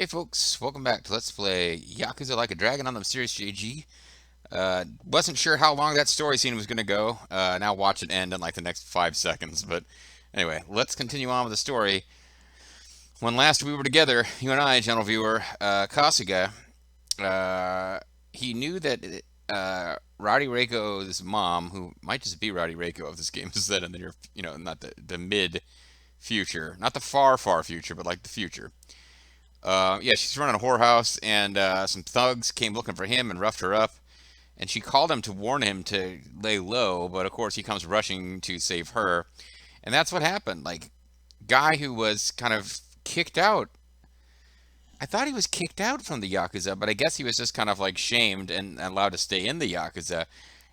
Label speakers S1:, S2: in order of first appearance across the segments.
S1: Hey folks, welcome back to Let's Play Yakuza Like a Dragon on the Mysterious JG. Wasn't sure how long that story scene was going to go. Now watch it end in like the next 5 seconds. But anyway, let's continue on with the story. When last we were together, you and I, gentle viewer, Kasuga, uh, he knew that Rowdy Reiko's mom, who might just be Rowdy Reiko if this game is set in the near, not the mid future, not the far, far future, but like the future. Yeah, she's running a whorehouse, and some thugs came looking for him and roughed her up. And she called him to warn him to lay low, but of course he comes rushing to save her. And that's what happened. Like, guy who was kind of kicked out. I thought he was kicked out from the Yakuza, but I guess he was just kind of like shamed and allowed to stay in the Yakuza.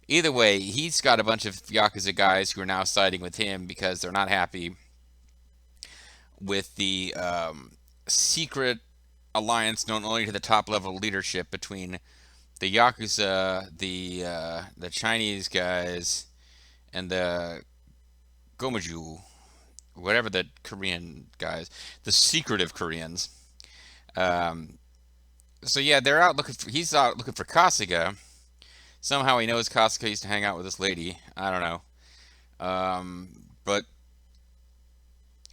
S1: Either way, he's got a bunch of Yakuza guys who are now siding with him because they're not happy with the secret alliance known only to the top level leadership between the Yakuza, the Chinese guys, and the Gomaju, whatever the Korean guys, the secretive Koreans. Um, so yeah, they're out looking for. He's out looking for Kasuga. Somehow he knows Kasuga used to hang out with this lady. I don't know. But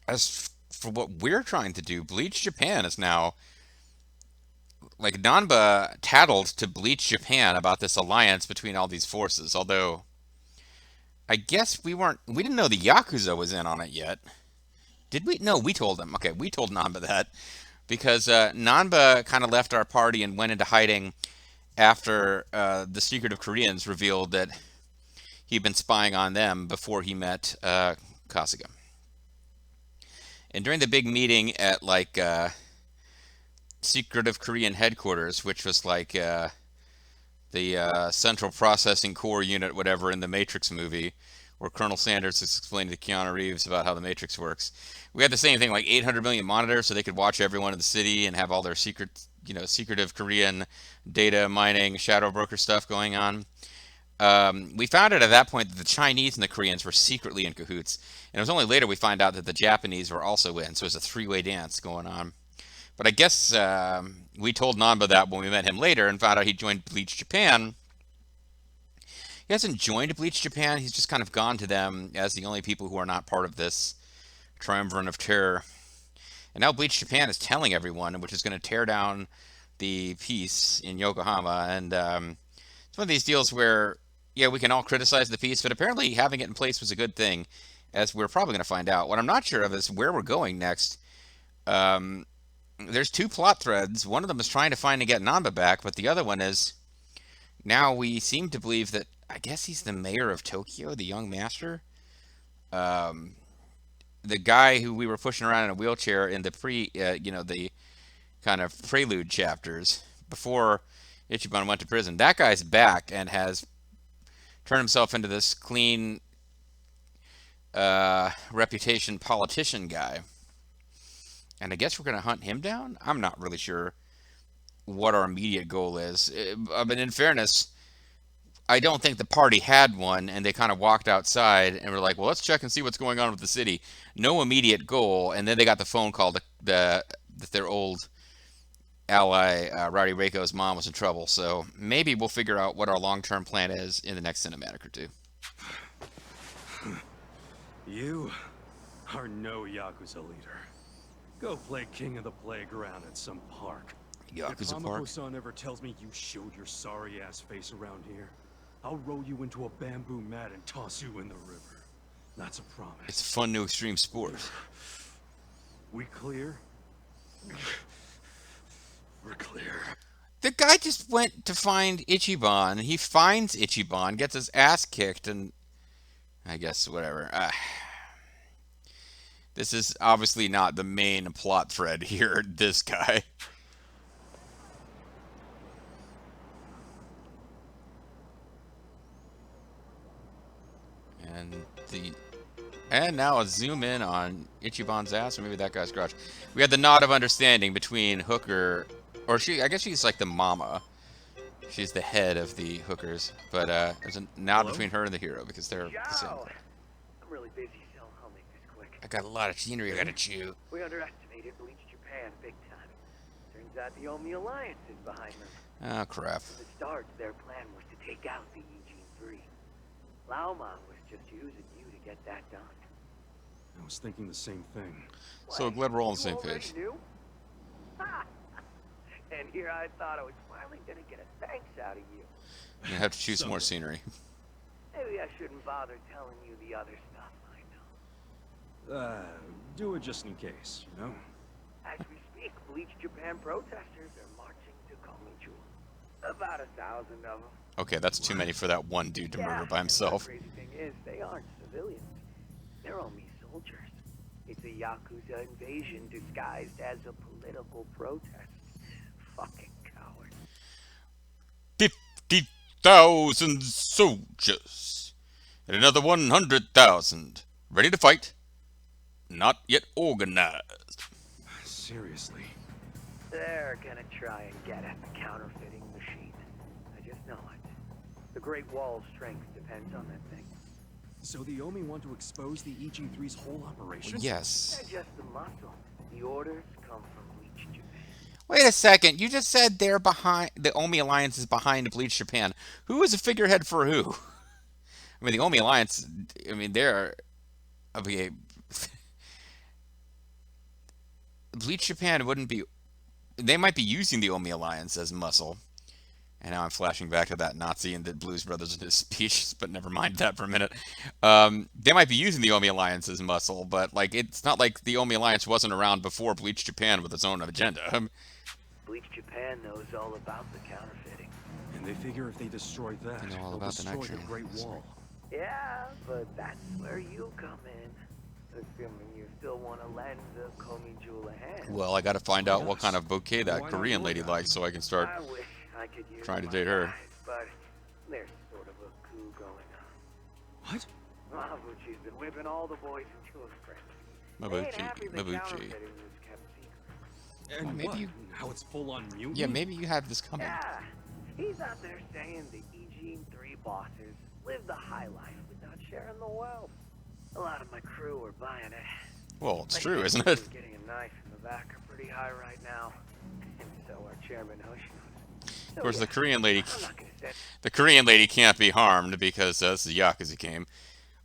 S1: as for what we're trying to do, Bleach Japan is now like Nanba tattled to Bleach Japan about this alliance between all these forces. Although I guess we didn't know the Yakuza was in on it yet. Did we? No, we told them. Okay, we told Nanba that because Nanba kind of left our party and went into hiding after the secretive Koreans revealed that he'd been spying on them before he met Kasuga. And during the big meeting at like secretive Korean headquarters, which was like the Central Processing Core Unit, whatever, in the Matrix movie, where Colonel Sanders is explaining to Keanu Reeves about how the Matrix works. We had the same thing, like 800 million monitors, so they could watch everyone in the city and have all their secretive Korean data mining, shadow broker stuff going on. We found out at that point that the Chinese and the Koreans were secretly in cahoots, and it was only later we find out that the Japanese were also in, so it was a three-way dance going on. But I guess we told Nanba that when we met him later and found out he joined Bleach Japan. He hasn't joined Bleach Japan, he's just kind of gone to them as the only people who are not part of this triumvirate of terror. And now Bleach Japan is telling everyone, which is going to tear down the peace in Yokohama. And it's one of these deals where, yeah, we can all criticize the peace, but apparently having it in place was a good thing, as we're probably going to find out. What I'm not sure of is where we're going next. Um, there's two plot threads. One of them is trying to find and get Namba back, but the other one is now we seem to believe that I guess he's the mayor of Tokyo, the young master. Um, the guy who we were pushing around in a wheelchair in the the kind of prelude chapters before Ichiban went to prison. That guy's back and has turned himself into this clean reputation politician guy. And I guess we're going to hunt him down? I'm not really sure what our immediate goal is. But in fairness, I don't think the party had one, and they kind of walked outside and were like, well, let's check and see what's going on with the city. No immediate goal, and then they got the phone call that their old ally, Rowdy Reiko's mom, was in trouble. So maybe we'll figure out what our long-term plan is in the next cinematic or two.
S2: You are no Yakuza leader. Go play king of the playground at some park. If
S1: Yakuza Park?
S2: Hamako-san ever tells me you showed your sorry-ass face around here, I'll roll you into a bamboo mat and toss you in the river. That's a promise.
S1: It's a fun new extreme sport.
S2: We clear? We're clear.
S1: The guy just went to find Ichiban. He finds Ichiban, gets his ass kicked, and I guess whatever. This is obviously not the main plot thread here, this guy. And now a zoom in on Ichiban's ass, or maybe that guy's crotch. We had the nod of understanding between Hooker, or I guess she's like the mama. She's the head of the hookers, but there's a nod
S2: Hello?
S1: between her and the hero because they're the same.
S3: Yow! I'm really busy, so I'll make this quick.
S1: I got a lot of scenery I gotta chew.
S3: We underestimated Bleach Japan big time. Turns out the Omi Alliance is behind them.
S1: Oh, crap.
S3: From the start, their plan was to take out the EG-3. Laoma was just using you to get that done.
S2: I was thinking the same thing.
S1: So
S3: What?
S1: glad we're all on the
S3: You
S1: same
S3: already
S1: page.
S3: knew? Ha! And here I thought I was finally gonna get a thanks out of you.
S1: You have to choose some more
S2: So-
S1: scenery.
S3: Maybe I shouldn't bother telling you the other stuff I know.
S2: Do it just in case, you know?
S3: As we speak, Bleach Japan protesters are marching to Komichu. About 1,000 of them.
S1: Okay, that's too many for that one dude to murder by
S3: and
S1: himself.
S3: the crazy thing is, they aren't civilians. They're only soldiers. It's a Yakuza invasion disguised as a political protest. Fucking cowards.
S1: 50,000 soldiers. And another 100,000. Ready to fight. Not yet organized.
S2: Seriously.
S3: They're gonna try and get at the counterfeiting machine. I just know it. The Great Wall's strength depends on that thing.
S2: So the Omi want to expose the EG-3's whole operation?
S1: Yes.
S3: They're just the muscle. The orders come from Bleach Japan.
S1: Wait a second. You just said they're behind. The Omi Alliance is behind Bleach Japan. Who is a figurehead for who? I mean, the Omi Alliance. I mean, they're. Okay. Bleach Japan wouldn't be. They might be using the Omi Alliance as muscle. And now I'm flashing back to that Nazi and the Blues Brothers in his speech, but never mind that for a minute. They might be using the Omi Alliance as muscle, but like it's not like the Omi Alliance wasn't around before Bleach Japan with its own agenda.
S3: Bleach Japan knows all about the counterfeiting.
S2: And they figure if they destroy that,
S1: They know all
S2: they'll
S1: about the
S2: destroy
S1: night
S2: the
S1: train.
S2: Great Wall.
S3: Yeah, but that's where you come in. Assuming you still want to lend the Komi Jewel a hand.
S1: Well, I got to find out what
S2: Yes.
S1: kind of bouquet that
S2: Why not
S1: Korean
S2: your
S1: lady
S2: guy?
S1: likes so I can start.
S3: I wish I could use
S1: trying to
S3: my
S1: date her.
S3: guys, but there's sort of a coup going on.
S2: What?
S3: Mabuchi's been whipping all the boys into a frenzy. They ain't
S1: Mabuchi,
S3: happy the
S1: Mabuchi.
S3: counterfeiting was kept secret.
S2: And
S1: maybe
S2: what?
S1: you-
S2: How it's full on mutiny?
S1: Yeah, maybe you have this coming.
S3: Yeah, he's out there saying the EG-3 bosses live the high life without sharing the wealth. A lot of my crew are buying it.
S1: Well, it's
S3: My
S1: true, isn't it?
S3: chances of getting a knife in the back are pretty high right now, and so are Chairman Hoshino's. So
S1: Of course, the
S3: yeah,
S1: Korean lady,
S3: I'm not gonna say.
S1: the Korean lady can't be harmed because this is a Yakuza game.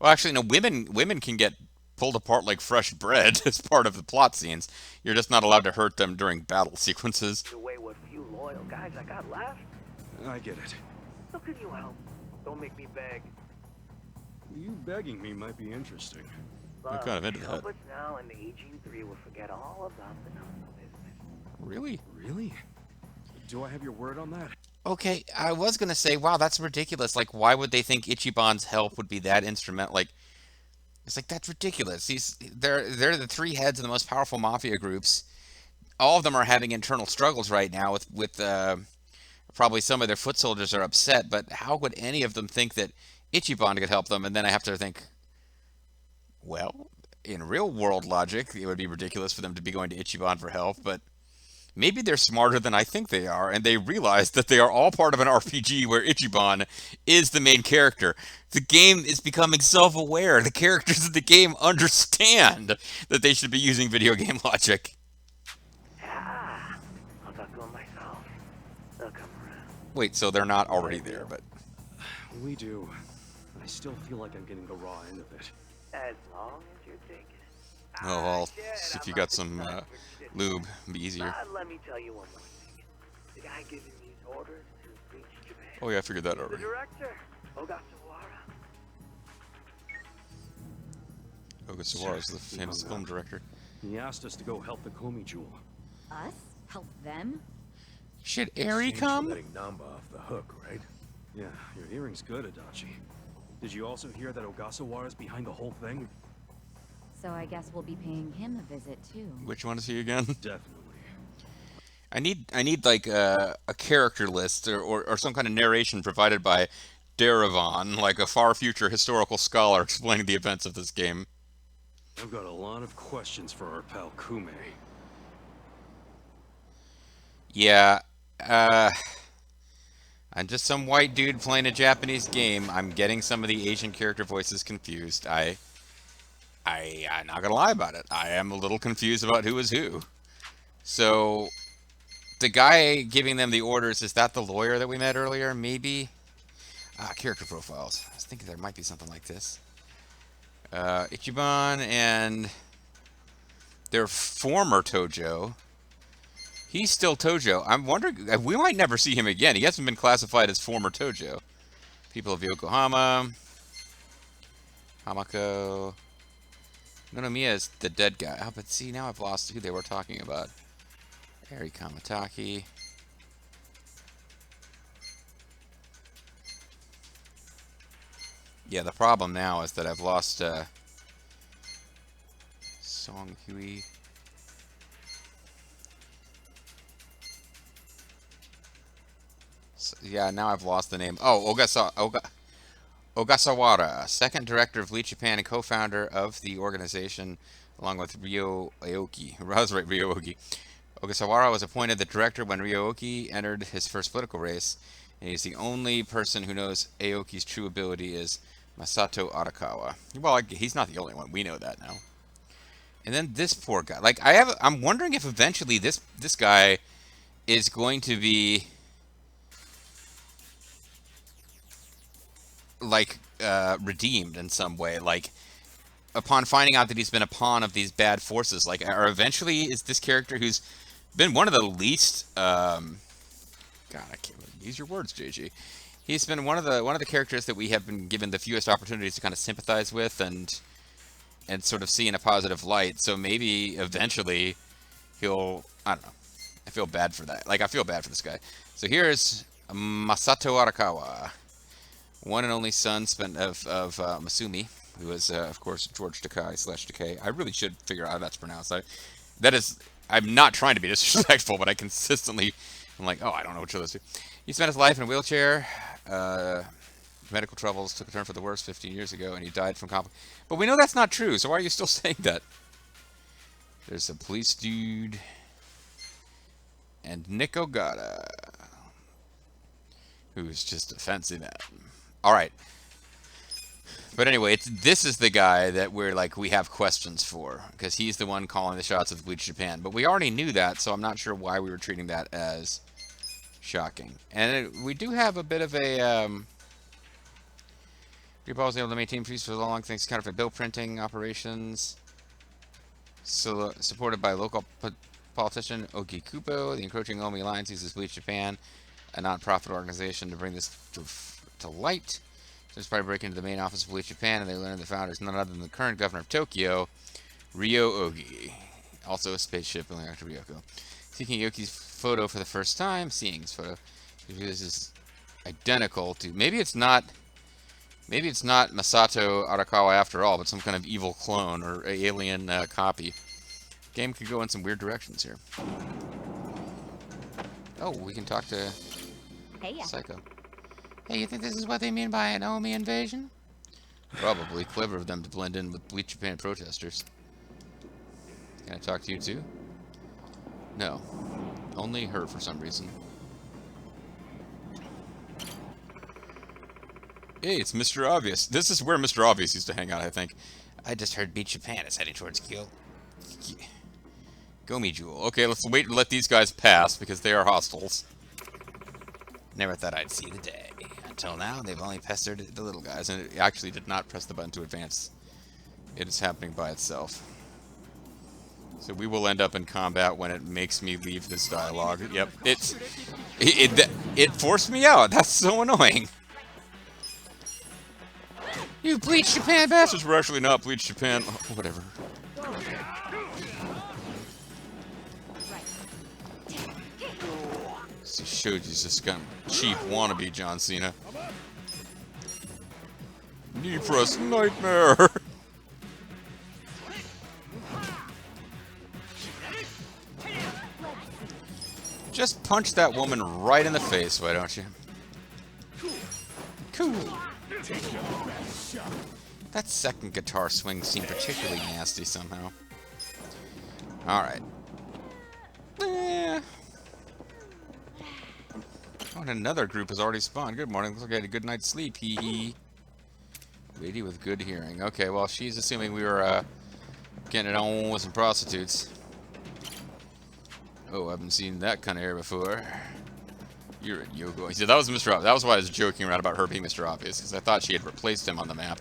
S1: Well, actually, no. Women can get pulled apart like fresh bread as part of the plot scenes. You're just not allowed to hurt them during battle sequences.
S3: Away what few loyal guys I got left.
S2: I get it.
S3: So can you help? Don't make me beg.
S2: You begging me might be interesting.
S3: But
S1: kind of into
S3: help
S1: that.
S3: us now, and the EG-3 will forget all about the Nazi business.
S1: Really?
S2: Really? Do I have your word on that?
S1: Okay, I was gonna say, wow, that's ridiculous. Like, why would they think Ichiban's help would be that instrumental? Like, it's like that's ridiculous. They're the three heads of the most powerful mafia groups. All of them are having internal struggles right now with probably some of their foot soldiers are upset. But how would any of them think that Ichiban could help them? And then I have to think, well, in real world logic, it would be ridiculous for them to be going to Ichiban for help, but maybe they're smarter than I think they are, and they realize that they are all part of an RPG where Ichiban is the main character. The game is becoming self-aware. The characters of the game understand that they should be using video game logic.
S3: Yeah, I'll talk to him myself. They'll come around.
S1: Wait, so they're not already there, but
S2: We do. I still feel like I'm getting the raw end of it.
S3: As long as you're taking it.
S1: oh well.
S3: Shit,
S1: If
S3: I'm
S1: you
S3: not
S1: got
S3: the
S1: some
S3: type for shit.
S1: lube, it'd be easier.
S3: But let me tell you one more thing. The guy giving these orders is Bleach Japan.
S1: Oh yeah, I figured that
S3: The
S1: already.
S3: director, Ogasawara.
S1: Ogasawara is the famous film director.
S2: He asked us to go help the Komi Jewel.
S4: Us? Help them?
S1: Should Eri
S5: Seems
S1: come?
S5: you're letting Namba off the hook, right?
S2: Yeah, your hearing's good, Adachi. Did you also hear that Ogasawara's behind the whole thing?
S4: So I guess we'll be paying him a visit too.
S1: Which one is he again?
S2: Definitely.
S1: I need like a character list or some kind of narration provided by Derivan, like a far future historical scholar explaining the events of this game.
S2: I've got a lot of questions for our pal Kume.
S1: Yeah, I'm just some white dude playing a Japanese game. I'm getting some of the Asian character voices confused. I'm not gonna lie about it. I am a little confused about who is who. So, the guy giving them the orders, is that the lawyer that we met earlier? Maybe? Character profiles. I was thinking there might be something like this. Ichiban and their former Tojo. He's still Tojo. I'm wondering, we might never see him again. He hasn't been classified as former Tojo. People of Yokohama. Hamako. Nonomiya is the dead guy. Oh, but see, now I've lost who they were talking about. Eri Kamataki. Yeah, the problem now is that I've lost Song Hui. So, yeah, now I've lost the name. Oh, Ogasawara, second director of Bleach Japan and co-founder of the organization, along with Ryo Aoki. I was right, Ryo Aoki. Ogasawara was appointed the director when Ryo Aoki entered his first political race, and he's the only person who knows Aoki's true ability is Masato Arakawa. Well, he's not the only one. We know that now. And then this poor guy. Like, I'm wondering if eventually this guy is going to be like redeemed in some way, like upon finding out that he's been a pawn of these bad forces, like, or eventually is this character who's been one of the least God, I can't use your words, JG. He's been one of the characters that we have been given the fewest opportunities to kind of sympathize with and sort of see in a positive light. So maybe eventually he'll, I don't know. I feel bad for that. Like, I feel bad for this guy. So here's Masato Arakawa, one and only son of Masumi, who was, of course, George Takei / Takei. I really should figure out how that's pronounced. I'm not trying to be disrespectful, but I'm like, oh, I don't know which of those two. He spent his life in a wheelchair. Medical troubles took a turn for the worse 15 years ago, and he died from complications. But we know that's not true, so why are you still saying that? There's a police dude. And Nick Ogata, who's just a fancy man. All right. But anyway, this is the guy that we have questions for, because he's the one calling the shots of Bleach Japan. But we already knew that, so I'm not sure why we were treating that as shocking. And we do have a bit of a Repo was able to maintain peace for long thanks to counterfeit bill printing operations. So supported by local politician Ogi Kupo, the encroaching Omi Alliance uses Bleach Japan, a non-profit organization, to bring this to light. Just by breaking into the main office of Bleach Japan, and they learned the founder is none other than the current governor of Tokyo, Ryo Ogi, also a spaceship belonging to Ryoko. Seeking Yoki's photo for the first time, seeing his photo, this is identical to, maybe it's not Masato Arakawa after all, but some kind of evil clone or alien copy. Game could go in some weird directions here. Oh, we can talk to Psycho. Hey, you think this is what they mean by an Omi invasion? Probably. Clever of them to blend in with Bleach Japan protesters. Can I talk to you too? No. Only her for some reason. Hey, it's Mr. Obvious. This is where Mr. Obvious used to hang out, I think. I just heard Bleach Japan is heading towards Gomi Jewel. Okay, let's wait and let these guys pass, because they are hostiles. Never thought I'd see the day. Until now, they've only pestered the little guys, and it actually did not press the button to advance. It is happening by itself. So we will end up in combat when it makes me leave this dialogue. Yep, it forced me out. That's so annoying. You Bleach Japan bastards! We're actually not Bleach Japan. Oh, whatever. See, Shoji's just kind of cheap wannabe John Cena. Knee press nightmare! Just punch that woman right in the face, why don't you? Cool. That second guitar swing seemed particularly nasty somehow. Alright. Oh, and another group has already spawned. Good morning. Looks like I had a good night's sleep. Hee hee. Lady with good hearing. Okay, well, she's assuming we were getting it on with some prostitutes. Oh, I haven't seen that kind of hair before. You're in Yogo. See, that was Mr. Obvious. That was why I was joking around about her being Mr. Obvious, because I thought she had replaced him on the map.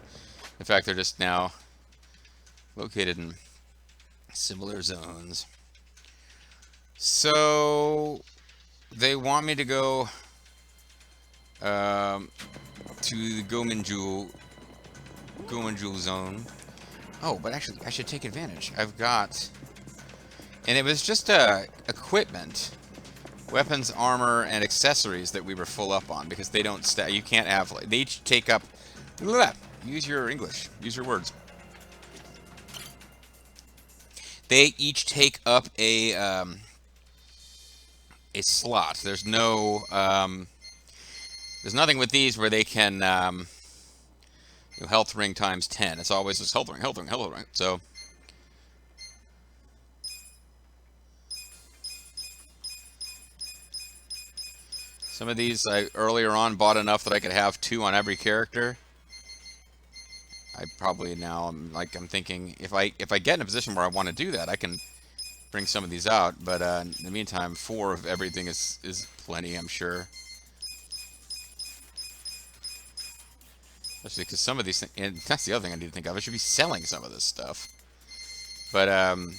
S1: In fact, they're just now located in similar zones. So they want me to go to the Gomenjul zone. Oh, but actually, I should take advantage. I've got, and it was just equipment, weapons, armor, and accessories that we were full up on because they don't you can't have, they each take up. Use your English. Use your words. They each take up a slot. There's no there's nothing with these where they can health ring times 10. It's always just health ring, health ring, health ring. So some of these I earlier on bought enough that I could have 2 on every character. I probably now I'm thinking if I get in a position where I want to do that, I can bring some of these out. But in the meantime, 4 of everything is plenty, I'm sure. Especially because some of these things, and that's the other thing I need to think of. I should be selling some of this stuff. But I'm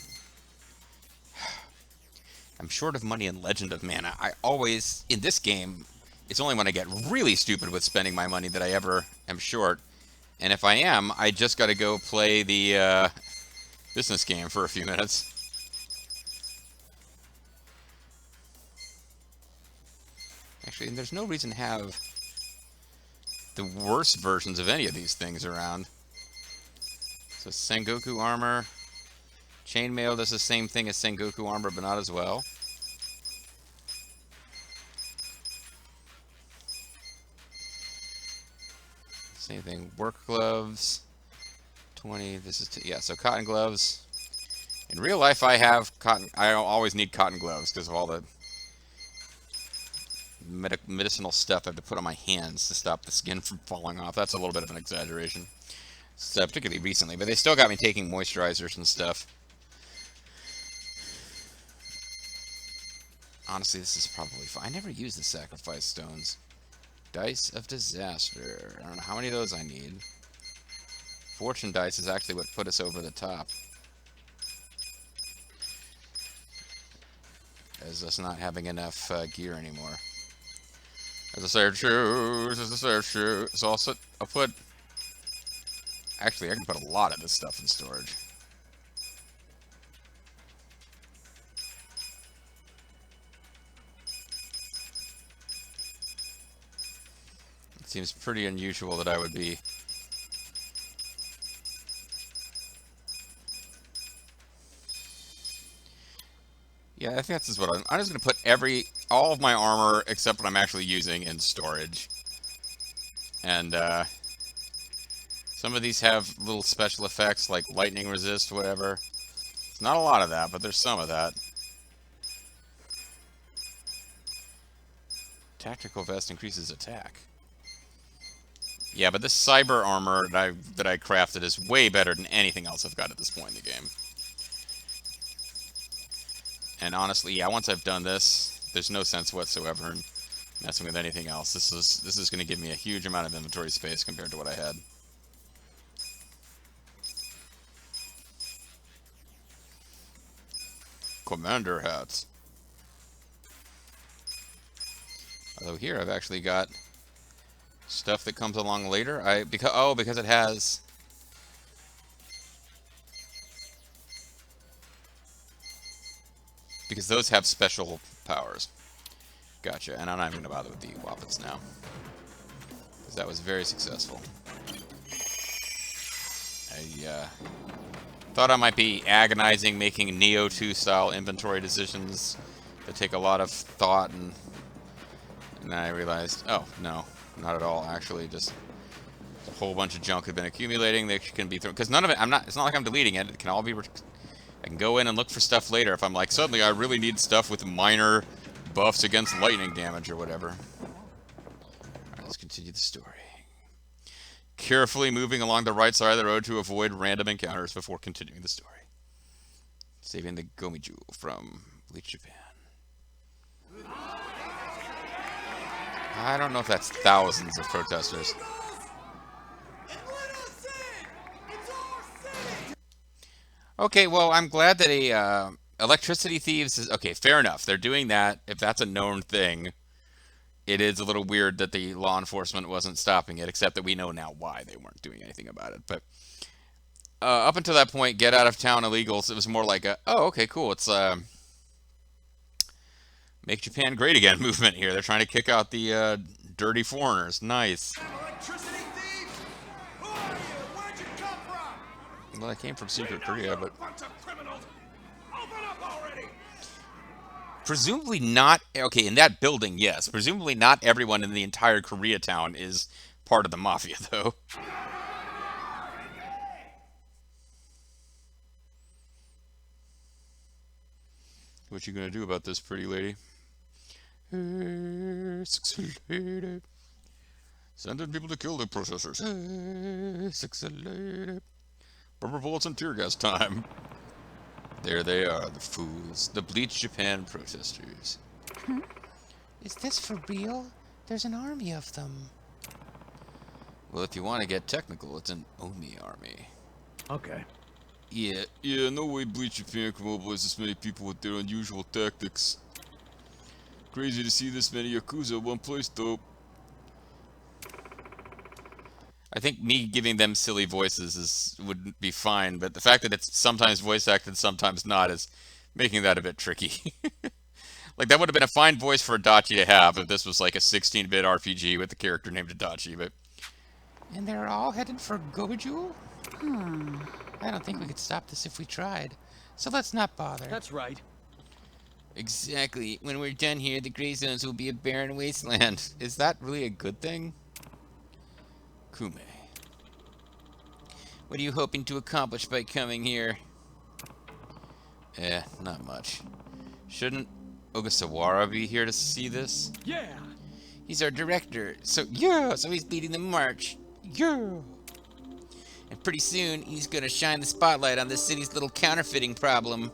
S1: short of money in Legend of Mana. I always, in this game, it's only when I get really stupid with spending my money that I ever am short. And if I am, I just got to go play the business game for a few minutes. Actually, and there's no reason to have the worst versions of any of these things around. So Sengoku armor. Chainmail does the same thing as Sengoku armor, but not as well. Same thing. Work gloves. 20. This is yeah. So cotton gloves. In real life, I have cotton. I always need cotton gloves because of all the medicinal stuff I have to put on my hands to stop the skin from falling off. That's a little bit of an exaggeration, particularly recently. But they still got me taking moisturizers and stuff. Honestly, this is probably fine. I never use the sacrifice stones. Dice of disaster. I don't know how many of those I need. Fortune dice is actually what put us over the top. As us not having enough gear anymore. As I say, shoes. As I say, shoes. So I'll put. Actually, I can put a lot of this stuff in storage. It seems pretty unusual that I would be. Yeah, I think that's just what I'm just going to put all of my armor, except what I'm actually using, in storage. And, some of these have little special effects, like lightning resist, whatever. It's not a lot of that, but there's some of that. Tactical vest increases attack. Yeah, but this cyber armor that I crafted is way better than anything else I've got at this point in the game. And honestly, yeah, once I've done this, there's no sense whatsoever in messing with anything else. This is going to give me a huge amount of inventory space compared to what I had. Commander hats. Although here I've actually got stuff that comes along later. Because it has. Because those have special powers. Gotcha. And I'm not even going to bother with the weapons now. Because that was very successful. I thought I might be agonizing making Neo 2 style inventory decisions that take a lot of thought, and then I realized, oh, no, not at all. Actually, just a whole bunch of junk had been accumulating. They can be thrown. Because none of it, it's not like I'm deleting it. It can all be. I can go in and look for stuff later if I'm like, suddenly I really need stuff with minor buffs against lightning damage or whatever. Alright, let's continue the story. Carefully moving along the right side of the road to avoid random encounters before continuing the story. Saving the Gomiju from Bleach Japan. I don't know if that's thousands of protesters. Okay, well, I'm glad that electricity thieves is okay. Fair enough. They're doing that. If that's a known thing, it is a little weird that the law enforcement wasn't stopping it. Except that we know now why they weren't doing anything about it. But up until that point, get out of town illegals. It was more like oh, okay, cool. It's make Japan great again movement here. They're trying to kick out the dirty foreigners. Nice.
S6: Electricity thieves? Who are you? Where'd you come from?
S1: Well, I came from secret Korea, but
S6: Bunch of criminals. Open up already.
S1: presumably not. Okay, in that building, yes. Presumably not everyone in the entire Koreatown is part of the mafia, though. What you gonna do about this, pretty lady? Sexy lady. Sending people to kill the protesters. Sexy lady. Rubber bullets and tear gas time. There they are, the fools. The Bleach Japan protesters. Is this for real? There's an army of them. Well, if you want to get technical, it's an Omi army.
S5: Okay.
S1: Yeah, no way Bleach Japan can mobilize this many people with their unusual tactics. Crazy to see this many Yakuza in one place, though. I think me giving them silly voices would be fine, but the fact that it's sometimes voice acted, sometimes not, is making that a bit tricky. Like, that would have been a fine voice for Adachi to have if this was like a 16-bit RPG with a character named Adachi, but... And they're all headed for Goju? I don't think we could stop this if we tried. So let's not bother.
S2: That's right.
S1: Exactly. When we're done here, the gray zones will be a barren wasteland. Is that really a good thing? Kume. What are you hoping to accomplish by coming here? Not much. Shouldn't Ogasawara be here to see this?
S2: Yeah.
S1: He's our director. So he's leading the march. Yeah. And pretty soon, he's gonna shine the spotlight on this city's little counterfeiting problem.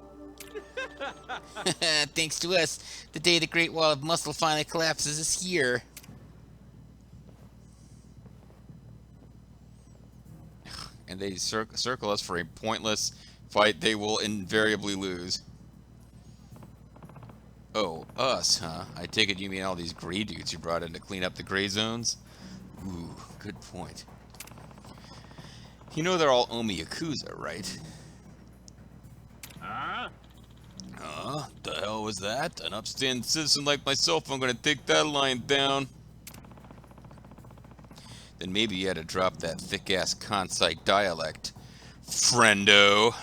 S1: Thanks to us, the day the Great Wall of Muscle finally collapses is here. And they circle us for a pointless fight they will invariably lose. Oh, us, huh? I take it you mean all these gray dudes you brought in to clean up the gray zones? Ooh, good point. You know they're all Omi Yakuza, right? The hell was that? An upstanding citizen like myself, I'm gonna take that line down. Then maybe you had to drop that thick-ass Kansai dialect, friendo.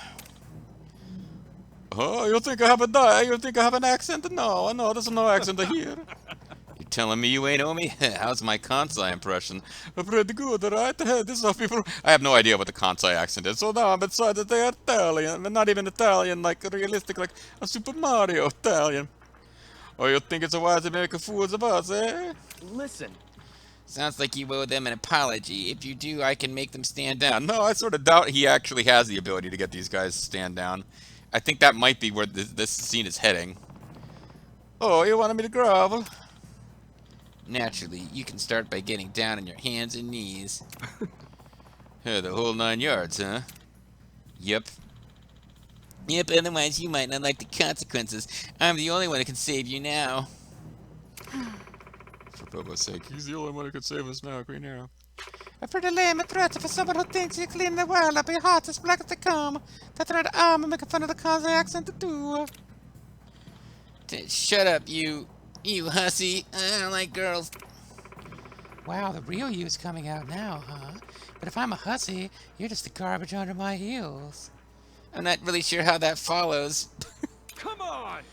S1: Oh, you think I have you think I have an accent? No, there's no accent here. You telling me you ain't Omi? How's my Kansai impression? Pretty good, right? This is how people... I have no idea what the Kansai accent is, so now I'm inside that they are Italian. Not even Italian, like realistic, like a Super Mario Italian. Oh, you think it's a wise to make fools of us, eh?
S2: Listen.
S1: Sounds like you owe them an apology. If you do, I can make them stand down. No, I sort of doubt he actually has the ability to get these guys to stand down. I think that might be where this scene is heading. Oh, you wanted me to grovel? Naturally, you can start by getting down on your hands and knees. The whole 9 yards, huh? Yep. Yep, otherwise you might not like the consequences. I'm the only one who can save you now. For Bobo's sake, he's the only one who can save us now, Green Arrow. A pretty lame threat for someone who thinks you clean the world up. Your heart's as black as they come. That's right, I'm making fun of the Kansai accent too. Shut up, you hussy. I don't like girls. Wow, the real you's coming out now, huh? But if I'm a hussy, you're just the garbage under my heels. I'm not really sure how that follows.
S2: Come on.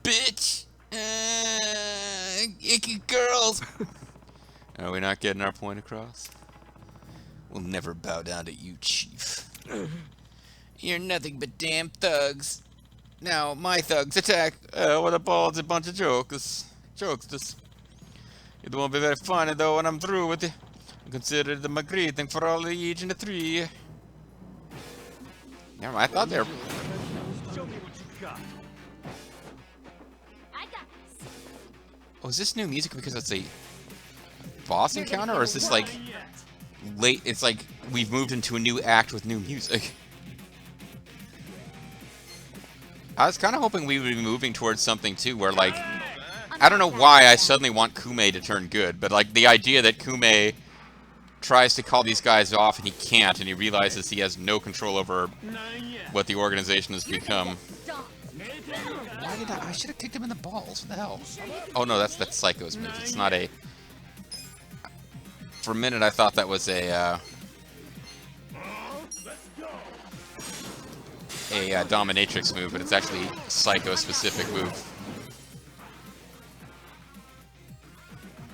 S1: Bitch! Icky girls! Are we not getting our point across? We'll never bow down to you, Chief. You're nothing but damn thugs. Now, my thugs attack. What a ballsy bunch of jokesters. It won't be very funny, though, when I'm through with you. I consider it my greeting for all the age in the tree. Never mind, I thought they were...
S2: Show me what you got.
S4: I got this.
S1: Oh, is this new music because it's a boss encounter, or is this like late? It's like we've moved into a new act with new music. I was kind of hoping we would be moving towards something too, where like, I don't know why I suddenly want Kume to turn good, but like the idea that Kume tries to call these guys off and he can't, and he realizes he has no control over what the organization has become. Why did I should have kicked him in the balls. What the hell? Oh no, that's Psycho's move. It's not a... For a minute I thought that was a dominatrix move, but it's actually a Psycho-specific move.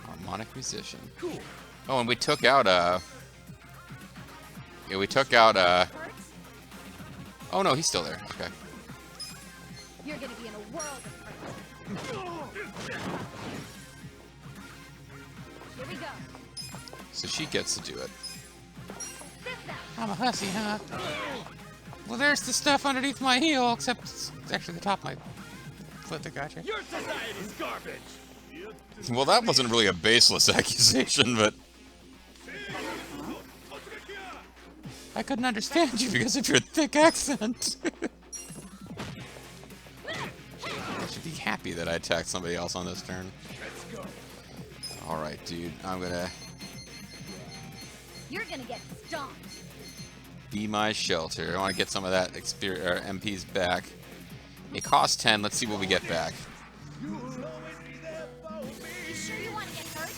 S1: Harmonic musician. Oh, and we took out yeah, we took out oh no, he's still there. Okay.
S4: You're gonna be in a world of hurt. Here we go.
S1: So she gets to do it. I'm a hussy, huh? Well, there's the stuff underneath my heel, except it's actually the top of my foot that got you.
S6: Your society's garbage.
S1: Well, that wasn't really a baseless accusation, but... I couldn't understand you because of your thick accent. I should be happy that I attacked somebody else on this turn. Alright, dude. I'm gonna...
S4: You're gonna get stomped.
S1: Be my shelter. I want to get some of that MPs back. It costs 10. Let's see what we get back.
S4: You sure you want to get hurt?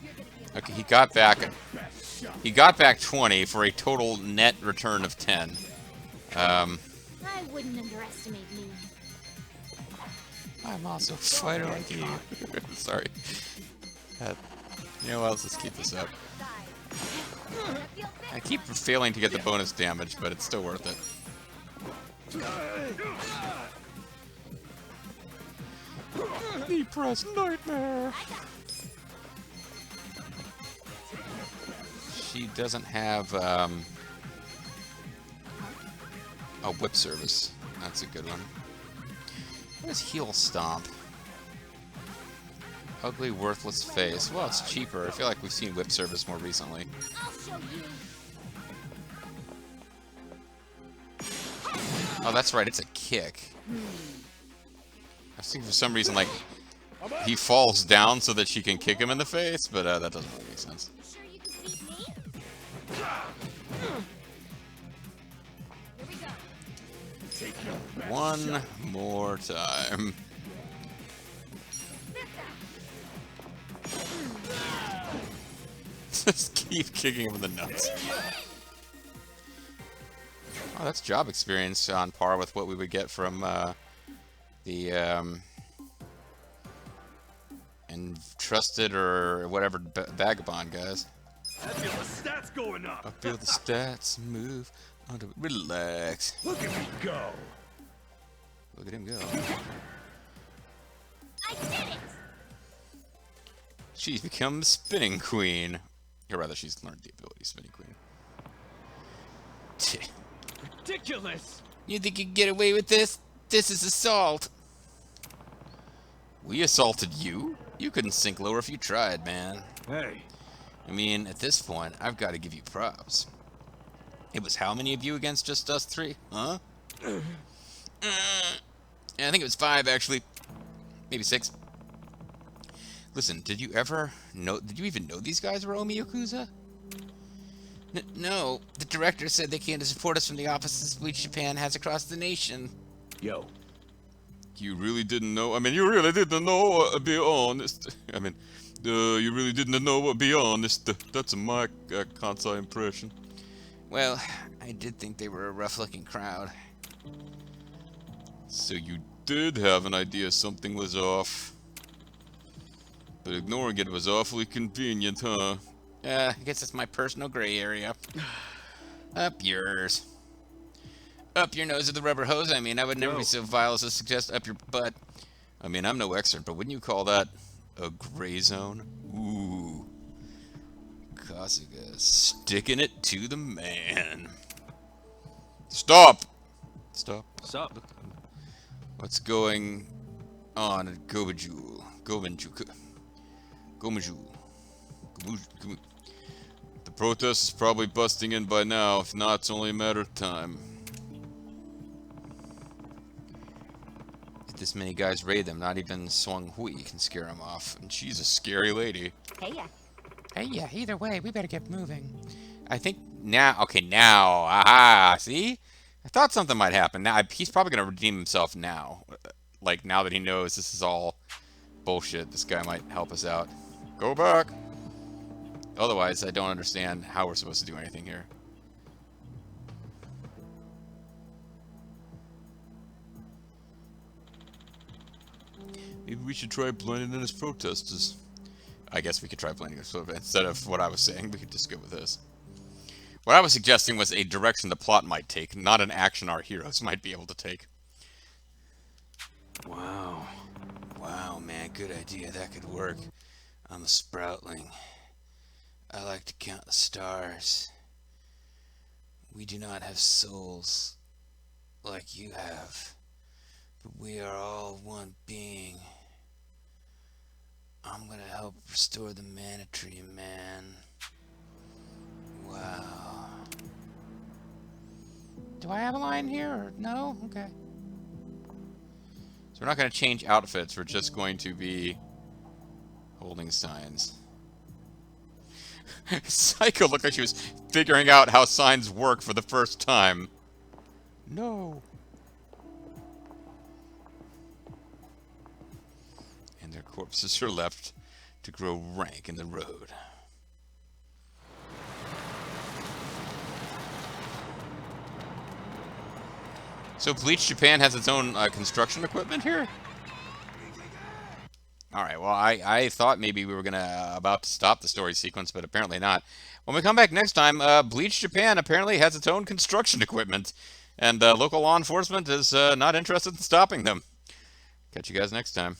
S4: You're gonna be
S1: Okay, he got back... He got back 20 for a total net return of 10.
S4: I wouldn't underestimate me.
S1: I'm also a fighter like you. Sorry. You know what? Let's just keep this up. I keep failing to get the bonus damage, but it's still worth it. Depressed nightmare. She doesn't have a whip service. That's a good one. What is heel stomp? Ugly, worthless face. Well, it's cheaper. I feel like we've seen whip service more recently.
S4: I'll show you.
S1: Oh, that's right. It's a kick. I was thinking for some reason, like, he falls down so that she can kick him in the face, but that doesn't really make sense.
S4: Sure you can beat me? Here we go.
S1: One more time. Just keep kicking him in the nuts. Oh, that's job experience on par with what we would get from the entrusted or whatever vagabond guys.
S2: I feel the stats going
S1: I
S2: up.
S1: feel the stats move. Relax.
S5: Look at me go.
S1: Look at him go.
S4: I did it!
S1: She's become spinning queen. Or rather, she's learned the ability spinning queen. Tch.
S2: Ridiculous.
S1: You think you can get away with this? This is assault. We assaulted you? You couldn't sink lower if you tried, man.
S2: Hey.
S1: I mean, at this point, I've got to give you props. It was how many of you against just us three? Huh? Yeah, I think it was 5, actually. Maybe 6. Listen, did you ever know... Did you even know these guys were Omi Yakuza? No. The director said they came to support us from the offices Bleach Japan has across the nation.
S5: Yo.
S1: You really didn't know? I mean, you really didn't know, be honest. I mean, you really didn't know, be honest. That's my Kansai impression. Well, I did think they were a rough-looking crowd. So you did have an idea something was off. But ignoring it was awfully convenient, huh? I guess it's my personal gray area. Up yours. Up your nose with the rubber hose? I mean, I would never be so vile as to suggest up your butt. I mean, I'm no expert, but wouldn't you call that a gray zone? Ooh. Kasuga sticking it to the man. Stop! Stop.
S2: Sup?
S1: What's going on at Gobajul? Gomenju. Gomenju. Gomenju. The protest is probably busting in by now. If not, it's only a matter of time. If this many guys raid them, not even Swang Hui can scare them off. And she's a scary lady.
S4: Hey, yeah.
S1: Hey, yeah, either way, we better get moving. I think now... Okay, now. Aha, see? I thought something might happen. Now he's probably going to redeem himself now. Like, now that he knows this is all bullshit, this guy might help us out. Go back! Otherwise, I don't understand how we're supposed to do anything here. Maybe we should try blending in as protesters. I guess we could try blending as protesters. Instead of what I was saying, we could just go with this. What I was suggesting was a direction the plot might take, not an action our heroes might be able to take. Wow. Wow, man, good idea. That could work. I'm a sproutling. I like to count the stars. We do not have souls like you have, but we are all one being. I'm gonna help restore the mana tree, man. Wow. Do I have a line here, or no? Okay. So we're not gonna change outfits, we're just going to be holding signs. Psycho looked like she was figuring out how signs work for the first time. No. And their corpses are left to grow rank in the road. So Bleach Japan has its own construction equipment here? Alright, well, I thought maybe we were about to stop the story sequence, but apparently not. When we come back next time, Bleach Japan apparently has its own construction equipment, and local law enforcement is not interested in stopping them. Catch you guys next time.